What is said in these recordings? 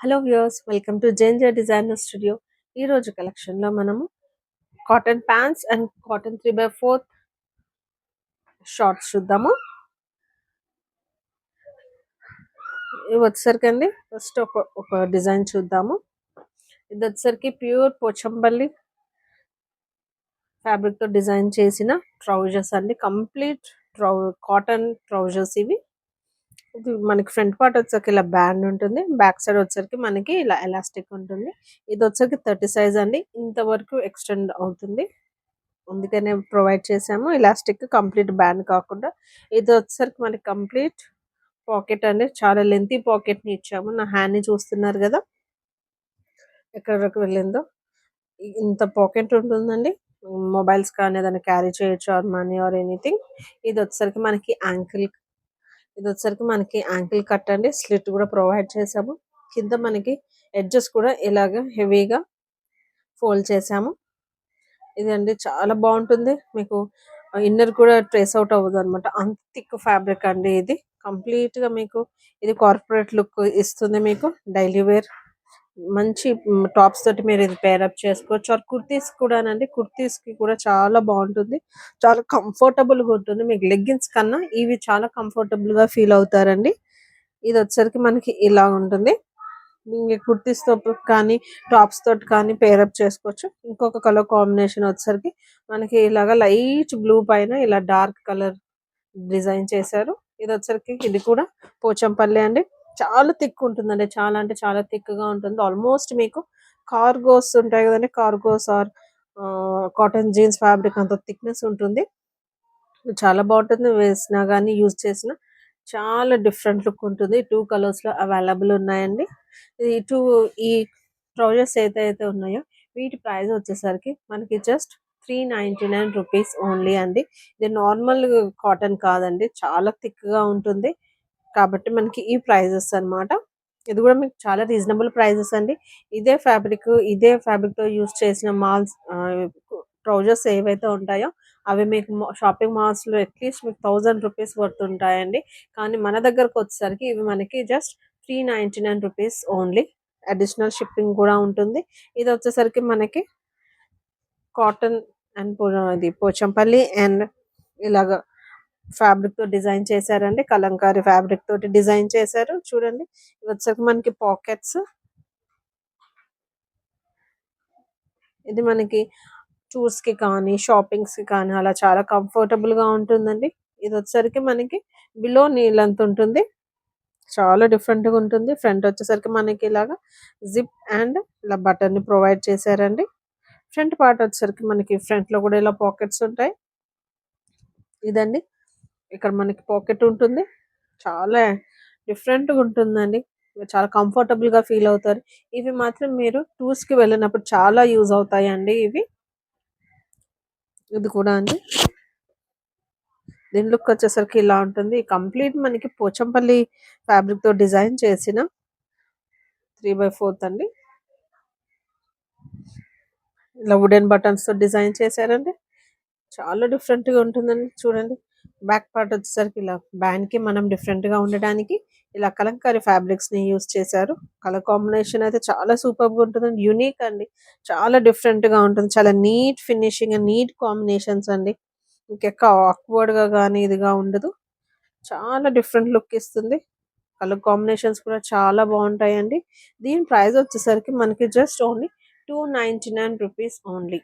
Hello viewers, welcome to జేంజర్ designer studio. ఈ రోజు కలెక్షన్లో మనము cotton pants and cotton 3/4 shorts చూద్దాము. ఇవి వచ్చేసరికి అండి ఫస్ట్ ఒక డిజైన్ చూద్దాము. ఇది వచ్చేసరికి ప్యూర్ పోచంపల్లి ఫ్యాబ్రిక్తో డిజైన్ చేసిన ట్రౌజర్స్ అండి. కంప్లీట్ కాటన్ ట్రౌజర్స్ ఇవి. ఇది మనకి ఫ్రంట్ పార్ట్ వచ్చేసరికి ఇలా బ్యాండ్ ఉంటుంది, బ్యాక్ సైడ్ వచ్చేసరికి మనకి ఇలా ఎలాస్టిక్ ఉంటుంది. ఇది వచ్చేసరికి 30 సైజ్ అండి, ఇంతవరకు ఎక్స్టెండ్ అవుతుంది, అందుకనే ప్రొవైడ్ చేసాము. ఎలాస్టిక్ కంప్లీట్ బ్యాండ్ కాకుండా ఇది వచ్చేసరికి మనకి కంప్లీట్ పాకెట్ అండి, చాలా లెంతీ పాకెట్ ని ఇచ్చాము. నా హ్యాండ్ ని చూస్తున్నారు కదా ఎక్కడి వరకు వెళ్ళిందో. ఇంత పాకెట్ ఉంటుందండి, మొబైల్స్ కానీ ఏదైనా క్యారీ చేయొచ్చు, ఆర్ మనీ ఆర్ ఎనీథింగ్. ఇది వచ్చేసరికి మనకి యాంకిల్ కట్ అండి, స్లిట్ కూడా ప్రొవైడ్ చేసాము. కింద మనకి ఎడ్జెస్ కూడా ఇలాగ హెవీగా ఫోల్డ్ చేసాము. ఇదండి చాలా బాగుంటుంది, మీకు ఇన్నర్ కూడా ట్రేస్ అవుట్ అవ్వదు అనమాట, అంత థిక్ ఫ్యాబ్రిక్ అండి. ఇది కంప్లీట్ గా మీకు ఇది కార్పొరేట్ లుక్ ఇస్తుంది. మీకు డైలీ వేర్ మంచి టాప్స్ తోటి మీరు ఇది పేరప్ చేసుకోవచ్చు. ఆర్ కుర్తీస్ కూడానండి, కుర్తీస్ కి కూడా చాలా బాగుంటుంది, చాలా కంఫర్టబుల్ గా ఉంటుంది. మీకు లెగ్గిన్స్ కన్నా ఇవి చాలా కంఫర్టబుల్ గా ఫీల్ అవుతారండి. ఇది వచ్చరికి మనకి ఇలా ఉంటుంది. కుర్తీస్ తో కానీ టాప్స్ తోటి కానీ పేరప్ చేసుకోవచ్చు. ఇంకొక కలర్ కాంబినేషన్ వచ్చేసరికి మనకి ఇలాగా లైట్ బ్లూ పైన ఇలా డార్క్ కలర్ డిజైన్ చేశారు. ఇది వచ్చరికి ఇది కూడా పోచంపల్లి అండి, చాలా థిక్ ఉంటుందండి, చాలా అంటే చాలా థిక్ గా ఉంటుంది. ఆల్మోస్ట్ మీకు కార్గోస్ ఉంటాయి కదండి, cargos are cotton jeans fabric అంత థిక్నెస్ ఉంటుంది. చాలా బాగుంటుంది, వేసినా కానీ యూజ్ చేసిన చాలా డిఫరెంట్ లుక్ ఉంటుంది. 2 కలర్స్ లో అవైలబుల్ ఉన్నాయండి. ఈ ట్రౌజర్స్ ఏదైతే ఉన్నాయో వీటి ప్రైస్ వచ్చేసరికి మనకి జస్ట్ 399 రూపీస్ ఓన్లీ అండి. ఇది నార్మల్ కాటన్ కాదండి, చాలా థిక్ గా ఉంటుంది కాబట్టి మనకి ఈ ప్రైజెస్ అన్నమాట. ఇది కూడా మీకు చాలా రీజనబుల్ ప్రైజెస్ అండి. ఇదే ఫ్యాబ్రిక్ తో యూస్ చేసిన ట్రౌజర్స్ ఏవైతే ఉంటాయో అవి మీకు షాపింగ్ మాల్స్ లో అట్లీస్ట్ మీకు 1000 రూపీస్ వర్త్ ఉంటాయండి. కానీ మన దగ్గరకు వచ్చేసరికి ఇవి మనకి just 399 rupees only. Additional shipping కూడా ఉంటుంది. ఇది వచ్చేసరికి మనకి కాటన్ అండ్ ఇది పోచంపల్లి అండ్ ఇలాగ ఫ్యాబ్రిక్ తో డిజైన్ చేశారండి, కలంకారీ ఫ్యాబ్రిక్ తోటి డిజైన్ చేశారు. చూడండి, ఇది వచ్చేసరికి మనకి పాకెట్స్. ఇది మనకి టూర్స్ కి కానీ షాపింగ్స్ కి కానీ అలా చాలా కంఫర్టబుల్ గా ఉంటుందండి. ఇది వచ్చేసరికి మనకి బిలో నీ లెంత్ ఉంటుంది, చాలా డిఫరెంట్ గా ఉంటుంది. ఫ్రంట్ వచ్చేసరికి మనకి ఇలాగా జిప్ అండ్ ఇలా బటన్ ని ప్రొవైడ్ చేశారండి. ఫ్రంట్ పార్ట్ వచ్చేసరికి మనకి ఫ్రంట్ లో కూడా ఇలా పాకెట్స్ ఉంటాయి. ఇదండి, ఇక్కడ మనకి పాకెట్ ఉంటుంది, చాలా డిఫరెంట్ గా ఉంటుందండి, చాలా కంఫర్టబుల్ గా ఫీల్ అవుతారు. ఇవి మాత్రం మీరు టూర్స్ కి వెళ్ళినప్పుడు చాలా యూజ్ అవుతాయండి ఇవి. ఇది కూడా అండి, దీని లుక్ వచ్చేసరికి ఇలా ఉంటుంది. కంప్లీట్ మనకి పోచంపల్లి ఫ్యాబ్రిక్ తో డిజైన్ చేసిన 3/4 అండి. ఇలా వుడెన్ బటన్స్ తో డిజైన్ చేశారండి, చాలా డిఫరెంట్ గా ఉంటుందండి. చూడండి, బ్యాక్ పార్ట్ వచ్చేసరికి ఇలా బ్యాండ్ కి మనం డిఫరెంట్ గా ఉండడానికి ఇలా కలంకారీ ఫ్యాబ్రిక్స్ ని యూస్ చేశారు. కలర్ కాంబినేషన్ అయితే చాలా సూపర్ గా ఉంటుందండి, యూనిక్ అండి, చాలా డిఫరెంట్ గా ఉంటుంది. చాలా neat finishing and neat combinations అండి, ఇంకెక్క ఆక్వర్డ్ గా కానీ ఇదిగా ఉండదు, చాలా డిఫరెంట్ లుక్ ఇస్తుంది. కలర్ కాంబినేషన్స్ కూడా చాలా బాగుంటాయండి. దీని ప్రైస్ వచ్చేసరికి మనకి జస్ట్ ఓన్లీ 299 రూపీస్ ఓన్లీ.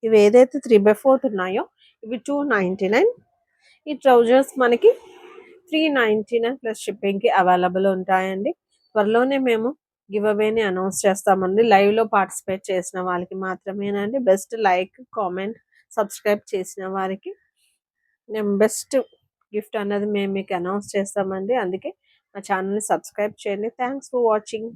ఇవి ఏదైతే 3/4 ఉన్నాయో ఇవి 299. ఈ ట్రౌజర్స్ మనకి 399 ప్లస్ షిప్పింగ్ కి అవైలబుల్ ఉంటాయండి. త్వరలోనే మేము గివ్ అవేని అనౌన్స్ చేస్తామండి. లైవ్ లో పార్టిసిపేట్ చేసిన వాళ్ళకి మాత్రమేనండి. బెస్ట్ లైక్, కామెంట్, సబ్స్క్రైబ్ చేసిన వారికి మేము బెస్ట్ గిఫ్ట్ అన్నది మేము మీకు అనౌన్స్ చేస్తామండి. అందుకే మా ఛానల్ని సబ్స్క్రైబ్ చేయండి. Thanks for watching.